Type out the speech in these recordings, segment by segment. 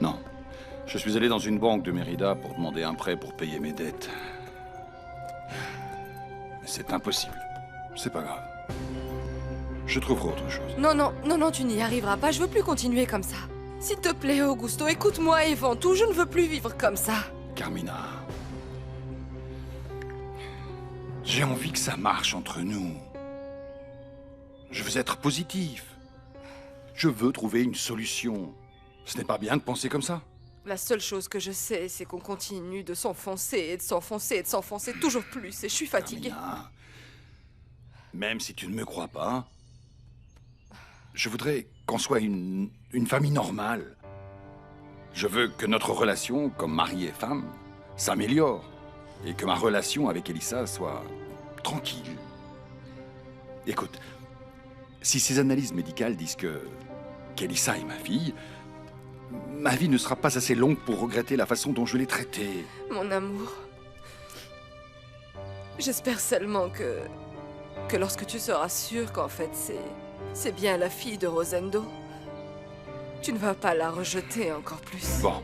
Non. Je suis allé dans une banque de Mérida pour demander un prêt pour payer mes dettes. Mais c'est impossible. C'est pas grave. Je trouverai autre chose. Non, non, non, non, tu n'y arriveras pas. Je veux plus continuer comme ça. S'il te plaît, Augusto, écoute-moi et vends tout. Je ne veux plus vivre comme ça. Carmina. J'ai envie que ça marche entre nous. Je veux être positif. Je veux trouver une solution. Ce n'est pas bien de penser comme ça. La seule chose que je sais, c'est qu'on continue de s'enfoncer et de s'enfoncer et de s'enfoncer toujours plus. Et je suis fatiguée. Carmina, même si tu ne me crois pas, je voudrais qu'on soit une famille normale. Je veux que notre relation, comme mari et femme, s'améliore. Et que ma relation avec Elissa soit tranquille. Écoute, si ces analyses médicales disent qu'Elissa est ma vie ne sera pas assez longue pour regretter la façon dont je l'ai traitée. Mon amour. J'espère seulement que lorsque tu seras sûr qu'en fait c'est bien la fille de Rosendo, tu ne vas pas la rejeter encore plus. Bon.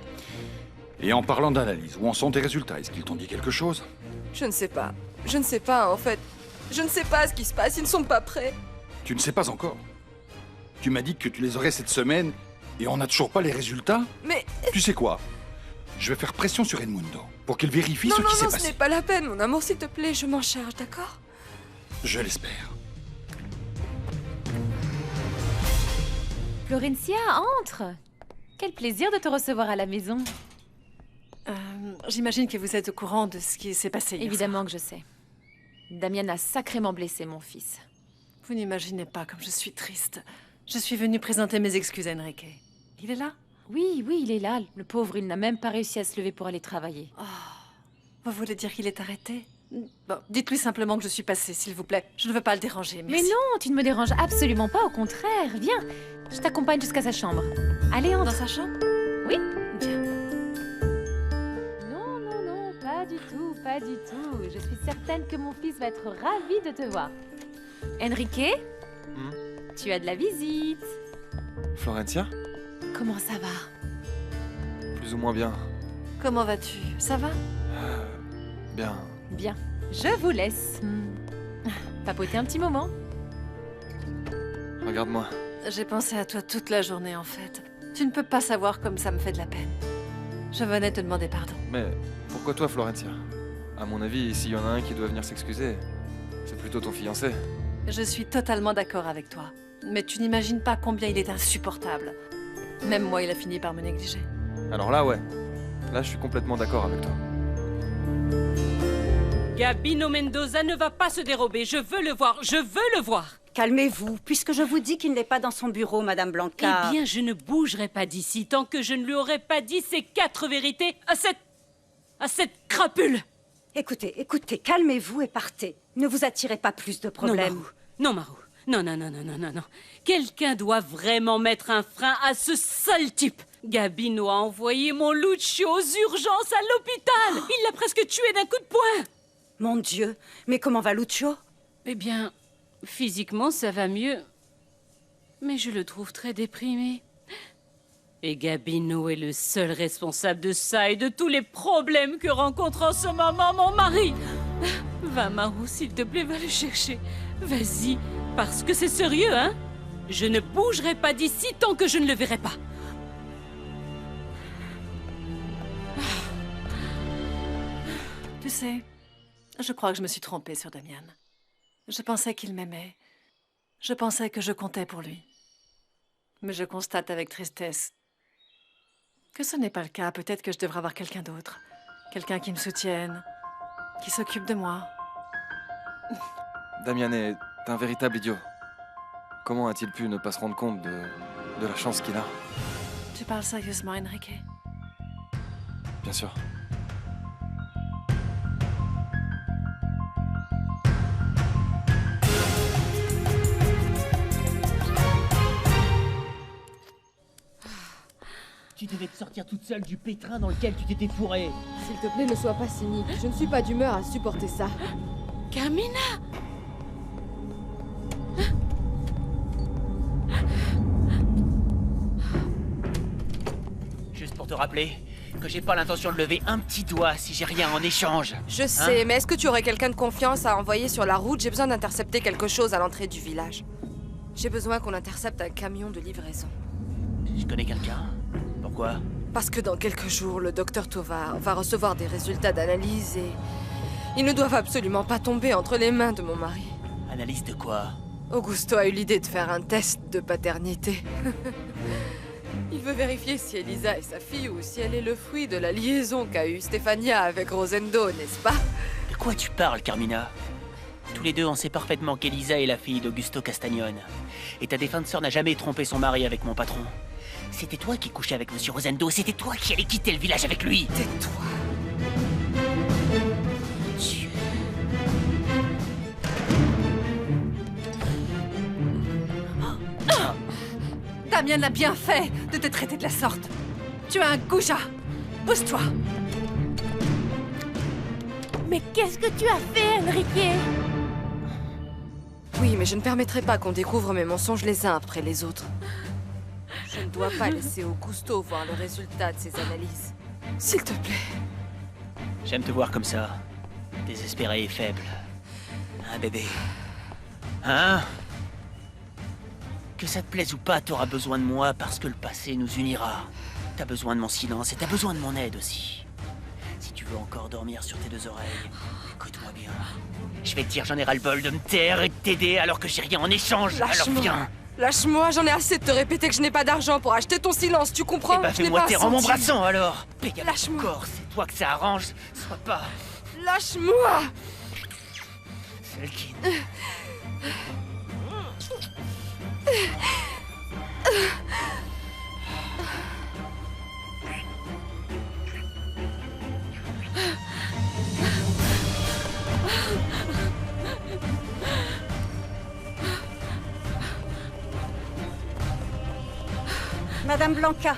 Et en parlant d'analyse, où en sont tes résultats? Est-ce qu'ils t'ont dit quelque chose? Je ne sais pas. Je ne sais pas, en fait. Je ne sais pas ce qui se passe. Ils ne sont pas prêts. Tu ne sais pas encore. Tu m'as dit que tu les aurais cette semaine et on n'a toujours pas les résultats? Mais... Tu sais quoi? Je vais faire pression sur Edmundo pour qu'il vérifie non, ce non, qui s'est non, ce passé. n'est pas la peine, mon amour. S'il te plaît, je m'en charge, d'accord? Je l'espère. Florencia, entre! Quel plaisir de te recevoir à la maison. J'imagine que vous êtes au courant de ce qui s'est passé hier Évidemment que je sais. Damien a sacrément blessé mon fils. soir. Vous n'imaginez pas comme je suis triste. Je suis venue présenter mes excuses à Enrique. Il est là? Oui, oui, il est là. Le pauvre, il n'a même pas réussi à se lever pour aller travailler. Vous voulez dire qu'il est arrêté? Bon, dites-lui simplement que je suis passée, s'il vous plaît. Je ne veux pas le déranger, Mais merci. non, tu ne me déranges absolument pas, au contraire. Viens, je t'accompagne jusqu'à sa chambre. Allez, Dans entre. sa chambre? Oui. Bien. Non, non, non, pas du tout, pas du tout. Je suis certaine que mon fils va être ravi de te voir. Enrique, tu as de la visite. Florencia? Comment ça va? Plus ou moins bien. Comment vas-tu? Ça va? Bien. Bien. Je vous laisse. Papoter un petit moment. Regarde-moi. J'ai pensé à toi toute la journée, en fait. Tu ne peux pas savoir comme ça me fait de la peine. Je venais te demander pardon. Mais pourquoi toi, Florencia? À mon avis, s'il y en a un qui doit venir s'excuser, c'est plutôt ton fiancé. Je suis totalement d'accord avec toi. Mais tu n'imagines pas combien il est insupportable. Même moi, il a fini par me négliger. Alors là, ouais. Là, je suis complètement d'accord avec toi. Gabino Mendoza ne va pas se dérober. Je veux le voir. Je veux le voir. Calmez-vous, puisque je vous dis qu'il n'est pas dans son bureau, Madame Blanca. Eh bien, je ne bougerai pas d'ici tant que je ne lui aurai pas dit ces 4 vérités à cette crapule. Écoutez, calmez-vous et partez. Ne vous attirez pas plus de problèmes. Non, Marou. Non, non, non, non, non, non, non. Quelqu'un doit vraiment mettre un frein à ce sale type. Gabino a envoyé mon Lucio aux urgences à l'hôpital. Il l'a presque tué d'un coup de poing. Mon Dieu, mais comment va Lucio? Eh bien, physiquement, ça va mieux. Mais je le trouve très déprimé. Et Gabino est le seul responsable de ça et de tous les problèmes que rencontre en ce moment mon mari. Va, Marou, s'il te plaît, va le chercher. Vas-y, parce que c'est sérieux, hein? Je ne bougerai pas d'ici tant que je ne le verrai pas. Tu sais, je crois que je me suis trompée sur Damian. Je pensais qu'il m'aimait. Je pensais que je comptais pour lui. Mais je constate avec tristesse que ce n'est pas le cas. Peut-être que je devrais avoir quelqu'un d'autre. Quelqu'un qui me soutienne, qui s'occupe de moi. Damien est un véritable idiot. Comment a-t-il pu ne pas se rendre compte de la chance qu'il a? Tu parles sérieusement, Enrique? Bien sûr. Tu devais te sortir toute seule du pétrin dans lequel tu t'étais fourrée. S'il te plaît, ne sois pas cynique. Je ne suis pas d'humeur à supporter ça. Carmina! Je Juste pour te rappeler que j'ai pas l'intention de lever un petit doigt si j'ai rien en échange. Je sais, mais est-ce que tu aurais quelqu'un de confiance à envoyer sur la route? J'ai besoin d'intercepter quelque chose à l'entrée du village. J'ai besoin qu'on intercepte un camion de livraison. Je connais quelqu'un. Pourquoi? Parce que dans quelques jours, le docteur Tovar va recevoir des résultats d'analyse et... ils ne doivent absolument pas tomber entre les mains de mon mari. Analyse de quoi? Augusto a eu l'idée de faire un test de paternité. Il veut vérifier si Elisa est sa fille ou si elle est le fruit de la liaison qu'a eue Stefania avec Rosendo, n'est-ce pas? De quoi tu parles, Carmina? Tous les deux, on sait parfaitement qu'Elisa est la fille d'Augusto Castagnone. Et ta défunte sœur n'a jamais trompé son mari avec mon patron. C'était toi qui couchais avec Monsieur Rosendo, c'était toi qui allais quitter le village avec lui. Tais-toi. Dieu. Damien a bien fait de te traiter de la sorte. Tu es un goujat. Pousse-toi. Mais qu'est-ce que tu as fait, Enrique? Oui, mais je ne permettrai pas qu'on découvre mes mensonges les uns après les autres. Je ne dois pas laisser Augusto voir le résultat de ses analyses. S'il te plaît. J'aime te voir comme ça. Désespéré et faible. Un bébé. Hein? Que ça te plaise ou pas, t'auras besoin de moi parce que le passé nous unira. T'as besoin de mon silence et t'as besoin de mon aide aussi. Si tu veux encore dormir sur tes deux oreilles, écoute-moi bien. Je vais te dire, j'en ai ras-le-bol de me taire et de t'aider alors que j'ai rien en échange. Alors Lâche-moi. viens. Lâche-moi, j'en ai assez de te répéter que je n'ai pas d'argent pour acheter ton silence, tu comprends? Eh ben Je n'ai fais-moi pas un taire en centime. m'embrassant alors. Paye avec Lâche-moi. ton corps, c'est toi que ça arrange. Sois pas Lâche-moi! celle qui... Madame Blanca,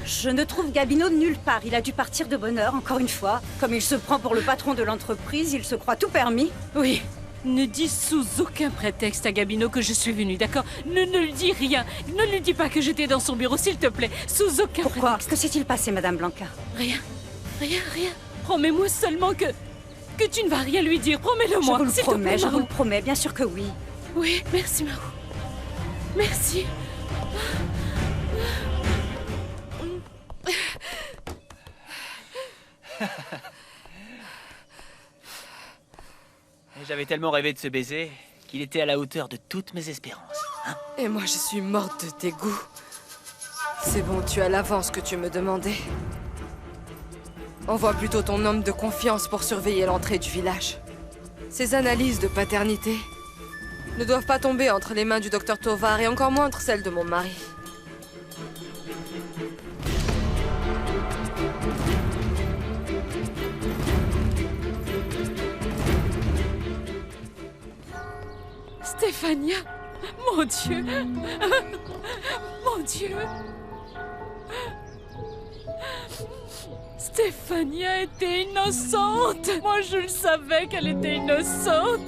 je ne trouve Gabino nulle part. Il a dû partir de bonne heure, encore une fois. Comme il se prend pour le patron de l'entreprise, il se croit tout permis. Oui. Ne dis sous aucun prétexte à Gabino que je suis venue, d'accord? Ne lui dis rien. Ne lui dis pas que j'étais dans son bureau, s'il te plaît. Sous aucun Pourquoi? prétexte. Que s'est-il passé, Madame Blanca? Rien. Rien, rien. Promets-moi seulement que tu ne vas rien lui dire. Promets-le-moi. Je vous le s'il te promets, plaît, je vous Marou. le promets, bien sûr que oui. Oui, merci, Marou. Merci. J'avais tellement rêvé de ce baiser qu'il était à la hauteur de toutes mes espérances. Et moi, je suis morte de dégoût. C'est bon, tu as l'avance que tu me demandais. Envoie plutôt ton homme de confiance pour surveiller l'entrée du village. Ces analyses de paternité ne doivent pas tomber entre les mains du docteur Tovar et encore moins entre celles de mon mari. Stefania. Mon Dieu. Mon Dieu. Stefania était innocente. Moi, je le savais qu'elle était innocente.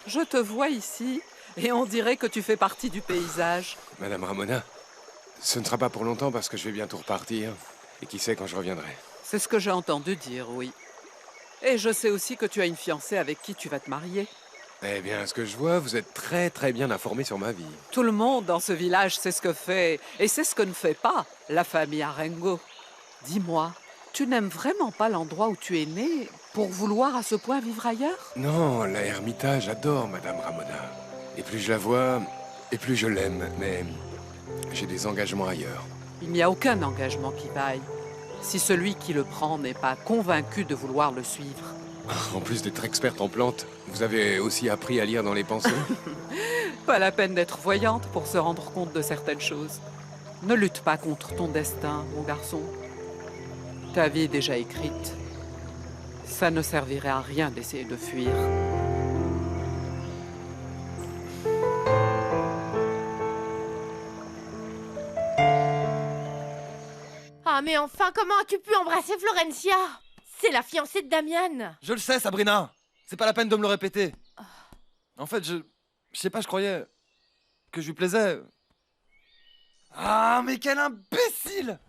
Je te vois ici, et on dirait que tu fais partie du paysage. Madame Ramona, ce ne sera pas pour longtemps parce que je vais bientôt repartir. Et qui sait quand je reviendrai. C'est ce que j'ai entendu dire, oui. Et je sais aussi que tu as une fiancée avec qui tu vas te marier. Eh bien, à ce que je vois, vous êtes très bien informé sur ma vie. Tout le monde dans ce village sait ce que fait, et c'est ce que ne fait pas la famille Arengo. Dis-moi, tu n'aimes vraiment pas l'endroit où tu es né pour vouloir à ce point vivre ailleurs? Non, la Hermitage adore Madame Ramona. Et plus je la vois, et plus je l'aime. Mais j'ai des engagements ailleurs. Il n'y a aucun engagement qui vaille, si celui qui le prend n'est pas convaincu de vouloir le suivre. En plus d'être experte en plantes, vous avez aussi appris à lire dans les pensées? Pas la peine d'être voyante pour se rendre compte de certaines choses. Ne lutte pas contre ton destin, mon garçon. Ta vie est déjà écrite. Ça ne servirait à rien d'essayer de fuir. Ah, mais enfin, comment as-tu pu embrasser Florencia? C'est la fiancée de Damian. Je le sais, Sabrina. C'est pas la peine de me le répéter. En fait, je sais pas, je croyais que je lui plaisais. Ah, mais quel imbécile!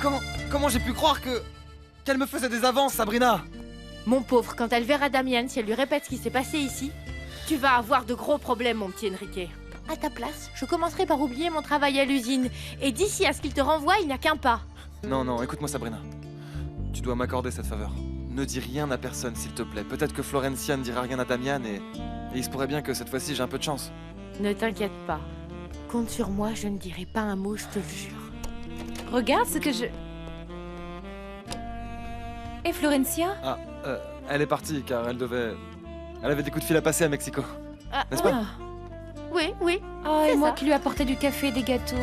Comment j'ai pu croire qu'elle me faisait des avances, Sabrina? Mon pauvre, quand elle verra Damian, si elle lui répète ce qui s'est passé ici, tu vas avoir de gros problèmes, mon petit Enrique. À ta place, je commencerai par oublier mon travail à l'usine. Et d'ici à ce qu'il te renvoie, il n'y a qu'un pas. Non, écoute-moi, Sabrina. Tu dois m'accorder cette faveur. Ne dis rien à personne, s'il te plaît. Peut-être que Florencia ne dira rien à Damian et il se pourrait bien que cette fois-ci j'ai un peu de chance. Ne t'inquiète pas. Compte sur moi, je ne dirai pas un mot, je te le jure. Regarde ce que je... Et Florencia? Ah, elle est partie car elle avait des coups de fil à passer à Mexico. N'est-ce pas? Oui. Oh, et C'est moi ça. qui lui apportais du café et des gâteaux.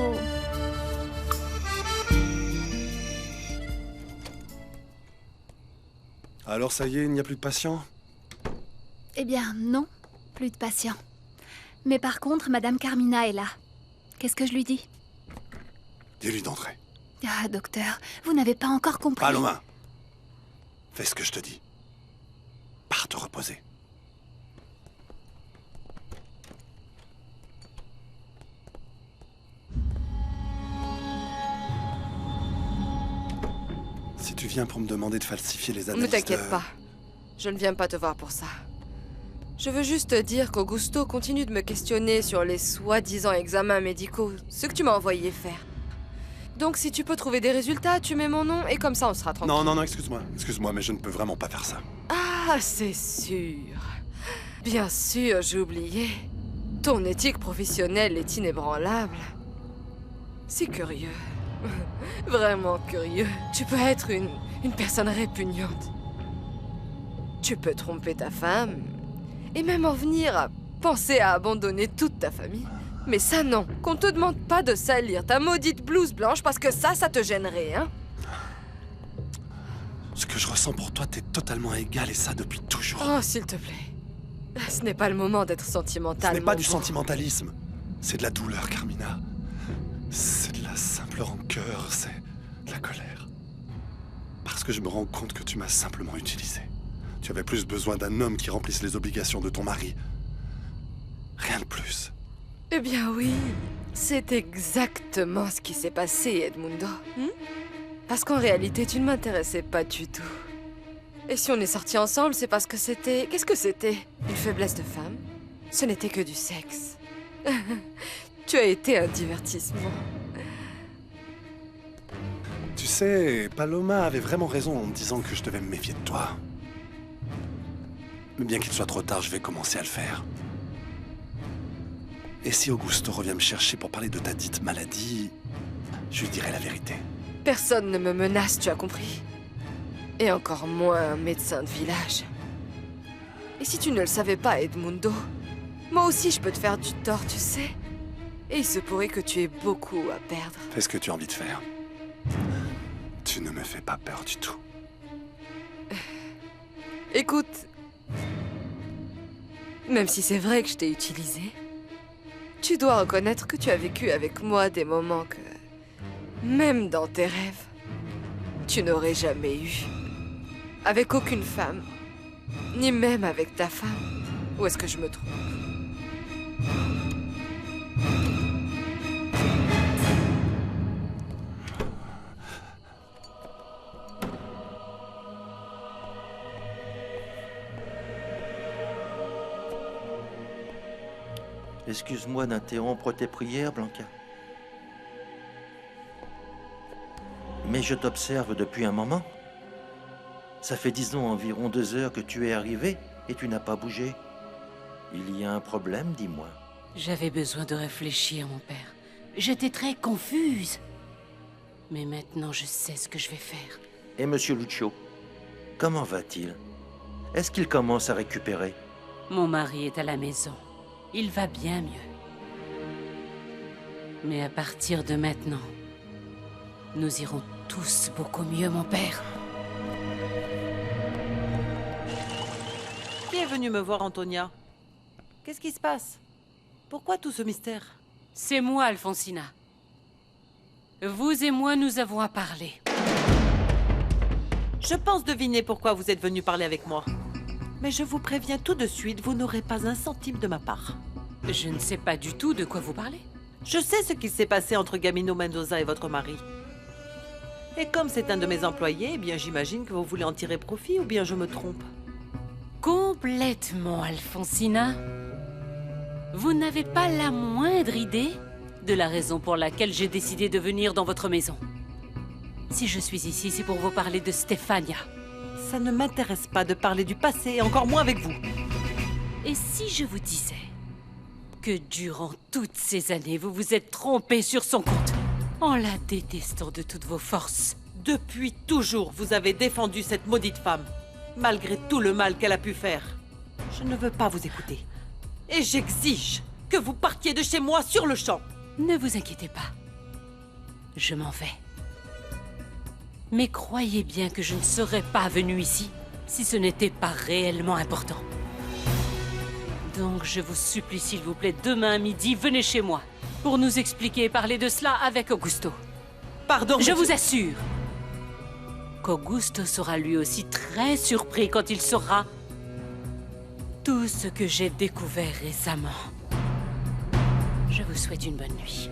Alors ça y est, il n'y a plus de patients? Eh bien, non, plus de patients. Mais par contre, Madame Carmina est là. Qu'est-ce que je lui dis? Dis-lui d'entrer. Ah, docteur, vous n'avez pas encore compris. Paloma, fais ce que je te dis. Pars te reposer. Si tu viens pour me demander de falsifier les analyses Ne t'inquiète pas. Je ne viens pas te voir pour ça. Je veux juste te dire qu'Augusto continue de me questionner sur les soi-disant examens médicaux, ce que tu m'as envoyé faire. Donc si tu peux trouver des résultats, tu mets mon nom et comme ça on sera tranquille. Non, excuse-moi, mais je ne peux vraiment pas faire ça. Ah, c'est sûr. Bien sûr, j'ai oublié. Ton éthique professionnelle est inébranlable. C'est curieux. Vraiment curieux. Tu peux être une personne répugnante. Tu peux tromper ta femme. Et même en venir à penser à abandonner toute ta famille. Mais ça non, qu'on te demande pas de salir ta maudite blouse blanche parce que ça te gênerait, hein? Ce que je ressens pour toi, t'es totalement égal et ça depuis toujours. Oh, s'il te plaît. Ce n'est pas le moment d'être sentimental. Ce n'est pas mon du beau. sentimentalisme. C'est de la douleur, Carmina. C'est de la simple rancœur, c'est de la colère. Parce que je me rends compte que tu m'as simplement utilisé. Tu avais plus besoin d'un homme qui remplisse les obligations de ton mari. Rien de plus. Eh bien oui, c'est exactement ce qui s'est passé, Edmundo. Parce qu'en réalité, tu ne m'intéressais pas du tout. Et si on est sortis ensemble, c'est parce que c'était... Qu'est-ce que c'était? Une faiblesse de femme? Ce n'était que du sexe. Tu as été un divertissement. Tu sais, Paloma avait vraiment raison en me disant que je devais me méfier de toi. Mais bien qu'il soit trop tard, je vais commencer à le faire. Et si Augusto revient me chercher pour parler de ta dite maladie, je lui dirai la vérité. Personne ne me menace, tu as compris? Et encore moins un médecin de village. Et si tu ne le savais pas, Edmundo, moi aussi je peux te faire du tort, tu sais. Et il se pourrait que tu aies beaucoup à perdre. Fais ce que tu as envie de faire. Tu ne me fais pas peur du tout. Écoute, même si c'est vrai que je t'ai utilisé, tu dois reconnaître que tu as vécu avec moi des moments que, même dans tes rêves, tu n'aurais jamais eu. Avec aucune femme, ni même avec ta femme. Ou est-ce que je me trompe? Excuse-moi d'interrompre tes prières, Blanca. Mais je t'observe depuis un moment. Ça fait, disons, environ 2 heures que tu es arrivé et tu n'as pas bougé. Il y a un problème, dis-moi. J'avais besoin de réfléchir, mon père. J'étais très confuse. Mais maintenant, je sais ce que je vais faire. Et Monsieur Lucio, comment va-t-il? Est-ce qu'il commence à récupérer? Mon mari est à la maison. Il va bien mieux. Mais à partir de maintenant, nous irons tous beaucoup mieux, mon père. Qui est venu me voir, Antonia? Qu'est-ce qui se passe? Pourquoi tout ce mystère? C'est moi, Alfonsina. Vous et moi, nous avons à parler. Je pense deviner pourquoi vous êtes venu parler avec moi. Mais je vous préviens tout de suite, vous n'aurez pas un centime de ma part. Je ne sais pas du tout de quoi vous parlez. Je sais ce qui s'est passé entre Gabino Mendoza et votre mari. Et comme c'est un de mes employés, eh bien j'imagine que vous voulez en tirer profit, ou bien je me trompe? Complètement, Alfonsina. Vous n'avez pas la moindre idée de la raison pour laquelle j'ai décidé de venir dans votre maison. Si je suis ici, c'est pour vous parler de Stefania. Ça ne m'intéresse pas de parler du passé, et encore moins avec vous. Et si je vous disais que durant toutes ces années, vous vous êtes trompé sur son compte, en la détestant de toutes vos forces? Depuis toujours, vous avez défendu cette maudite femme, malgré tout le mal qu'elle a pu faire. Je ne veux pas vous écouter. Et j'exige que vous partiez de chez moi sur le champ. Ne vous inquiétez pas. Je m'en vais. Mais croyez bien que je ne serais pas venu ici si ce n'était pas réellement important. Donc je vous supplie s'il vous plaît, demain à midi, venez chez moi pour nous expliquer et parler de cela avec Augusto. Pardon, je vous assure qu'Augusto sera lui aussi très surpris quand il saura tout ce que j'ai découvert récemment. Je vous souhaite une bonne nuit.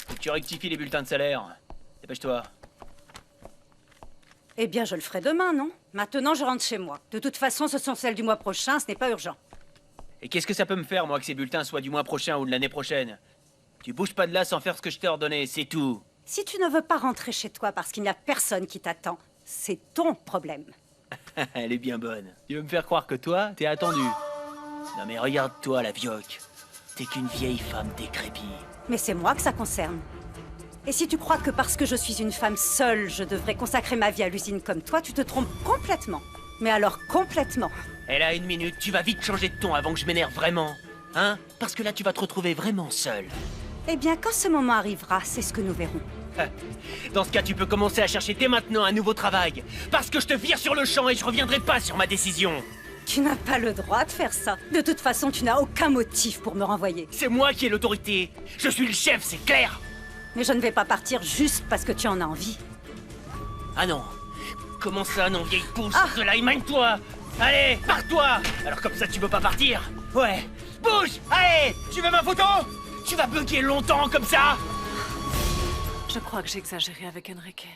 Faut que tu rectifies les bulletins de salaire. Dépêche-toi. Eh bien, je le ferai demain, non? Maintenant, je rentre chez moi. De toute façon, ce sont celles du mois prochain, ce n'est pas urgent. Et qu'est-ce que ça peut me faire, moi, que ces bulletins soient du mois prochain ou de l'année prochaine? Tu bouges pas de là sans faire ce que je t'ai ordonné, c'est tout. Si tu ne veux pas rentrer chez toi parce qu'il n'y a personne qui t'attend, c'est ton problème. Elle est bien bonne. Tu veux me faire croire que toi, t'es attendu? Non mais regarde-toi, la vioque. T'es qu'une vieille femme décrépie. Mais c'est moi que ça concerne. Et si tu crois que parce que je suis une femme seule, je devrais consacrer ma vie à l'usine comme toi, tu te trompes complètement. Mais alors complètement. Et là, une minute, tu vas vite changer de ton avant que je m'énerve vraiment. Hein? Parce que là, tu vas te retrouver vraiment seule. Eh bien, quand ce moment arrivera, c'est ce que nous verrons. Dans ce cas, tu peux commencer à chercher dès maintenant un nouveau travail. Parce que je te vire sur le champ et je reviendrai pas sur ma décision. Tu n'as pas le droit de faire ça. De toute façon, tu n'as aucun motif pour me renvoyer. C'est moi qui ai l'autorité. Je suis le chef, c'est clair. Mais je ne vais pas partir juste parce que tu en as envie. Ah non. Comment ça, non, vieille pousse? De là, émagne-toi. Allez, pars-toi. Alors comme ça, tu veux pas partir? Ouais. Bouge. Allez, tu veux ma photo? Tu vas bugger longtemps comme ça? Je crois que j'ai exagéré avec Enrique.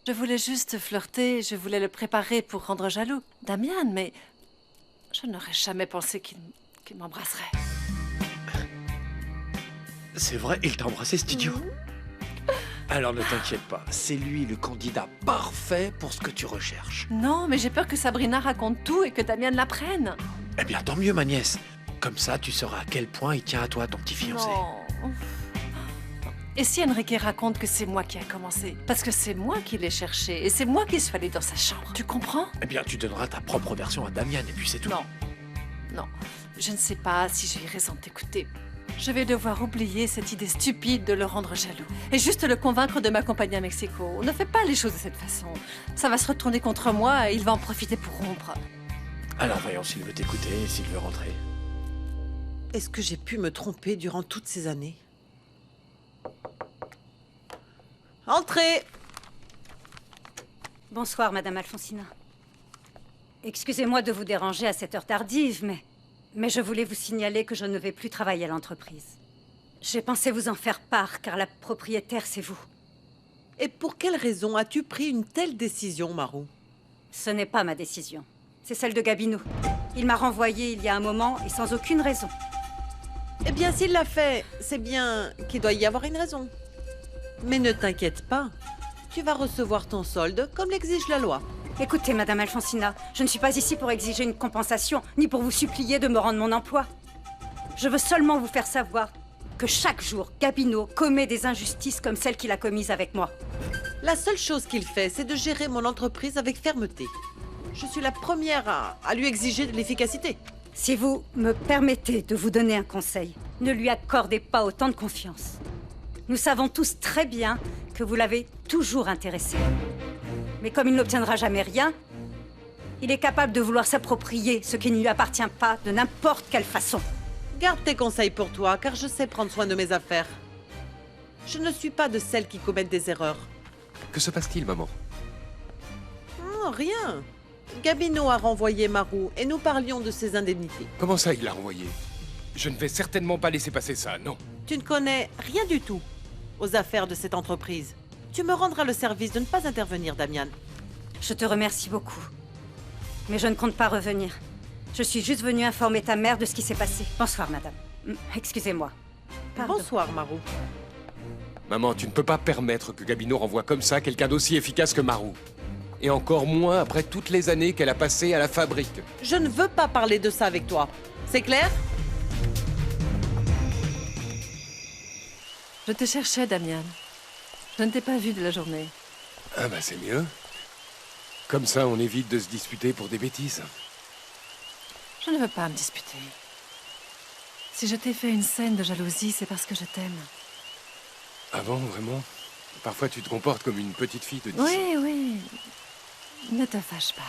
Je voulais juste flirter, je voulais le préparer pour rendre jaloux Damian, mais je n'aurais jamais pensé qu'il m'embrasserait. C'est vrai, il t'a embrassé, cet idiot. Alors ne t'inquiète pas, c'est lui le candidat parfait pour ce que tu recherches. Non, mais j'ai peur que Sabrina raconte tout et que Damian l'apprenne. Eh bien, tant mieux, ma nièce. Comme ça, tu sauras à quel point il tient à toi, ton petit fiancé. Non. Et si Enrique raconte que c'est moi qui ai commencé? Parce que c'est moi qui l'ai cherché et c'est moi qui suis allée dans sa chambre. Tu comprends? Eh bien, tu donneras ta propre version à Damian et puis c'est tout. Non. Non. Je ne sais pas si j'ai raison de t'écouter. Je vais devoir oublier cette idée stupide de le rendre jaloux. Et juste le convaincre de m'accompagner à Mexico. On ne fait pas les choses de cette façon. Ça va se retourner contre moi et il va en profiter pour rompre. Alors voyons s'il veut t'écouter et s'il veut rentrer. Est-ce que j'ai pu me tromper durant toutes ces années? Entrez! Bonsoir, Madame Alfonsina. Excusez-moi de vous déranger à cette heure tardive, mais je voulais vous signaler que je ne vais plus travailler à l'entreprise. J'ai pensé vous en faire part, car la propriétaire, c'est vous. Et pour quelle raison as-tu pris une telle décision, Marou? Ce n'est pas ma décision. C'est celle de Gabino. Il m'a renvoyée il y a un moment et sans aucune raison. Eh bien, s'il l'a fait, c'est bien qu'il doit y avoir une raison. Mais ne t'inquiète pas, tu vas recevoir ton solde comme l'exige la loi. Écoutez, Madame Alfonsina, je ne suis pas ici pour exiger une compensation, ni pour vous supplier de me rendre mon emploi. Je veux seulement vous faire savoir que chaque jour, Gabino commet des injustices comme celle qu'il a commise avec moi. La seule chose qu'il fait, c'est de gérer mon entreprise avec fermeté. Je suis la première à lui exiger de l'efficacité. Si vous me permettez de vous donner un conseil, ne lui accordez pas autant de confiance. Nous savons tous très bien que vous l'avez toujours intéressé. Mais comme il n'obtiendra jamais rien, il est capable de vouloir s'approprier ce qui ne lui appartient pas de n'importe quelle façon. Garde tes conseils pour toi, car je sais prendre soin de mes affaires. Je ne suis pas de celles qui commettent des erreurs. Que se passe-t-il, maman? Oh, rien. Gabino a renvoyé Marou et nous parlions de ses indemnités. Comment ça, il l'a renvoyé? Je ne vais certainement pas laisser passer ça, non. Tu ne connais rien du tout aux affaires de cette entreprise. Tu me rendras le service de ne pas intervenir, Damian. Je te remercie beaucoup. Mais je ne compte pas revenir. Je suis juste venue informer ta mère de ce qui s'est passé. Bonsoir, madame. Excusez-moi. Pardon. Bonsoir, Marou. Maman, tu ne peux pas permettre que Gabino renvoie comme ça quelqu'un d'aussi efficace que Marou. Et encore moins après toutes les années qu'elle a passées à la fabrique. Je ne veux pas parler de ça avec toi. C'est clair? Je te cherchais, Damian. Je ne t'ai pas vu de la journée. Ah bah c'est mieux. Comme ça, on évite de se disputer pour des bêtises. Je ne veux pas me disputer. Si je t'ai fait une scène de jalousie, c'est parce que je t'aime. Ah bon, vraiment? Parfois, tu te comportes comme une petite fille de 10 ans. Oui, oui. Ne te fâche pas.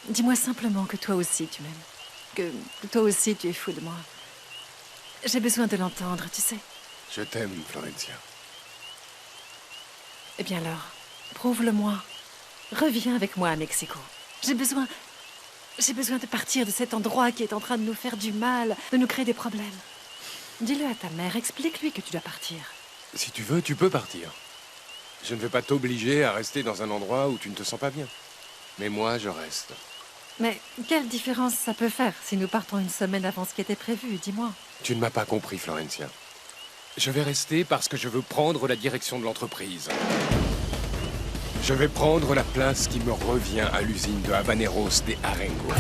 Dis-moi simplement que toi aussi tu m'aimes. Que toi aussi tu es fou de moi. J'ai besoin de l'entendre, tu sais. Je t'aime, Florencia. Eh bien alors, prouve-le-moi. Reviens avec moi à Mexico. J'ai besoin de partir de cet endroit qui est en train de nous faire du mal, de nous créer des problèmes. Dis-le à ta mère, explique-lui que tu dois partir. Si tu veux, tu peux partir. Je ne vais pas t'obliger à rester dans un endroit où tu ne te sens pas bien. Mais moi, je reste. Mais quelle différence ça peut faire si nous partons une semaine avant ce qui était prévu, dis-moi. Tu ne m'as pas compris, Florencia. Je vais rester parce que je veux prendre la direction de l'entreprise. Je vais prendre la place qui me revient à l'usine de Habaneros de Arengo.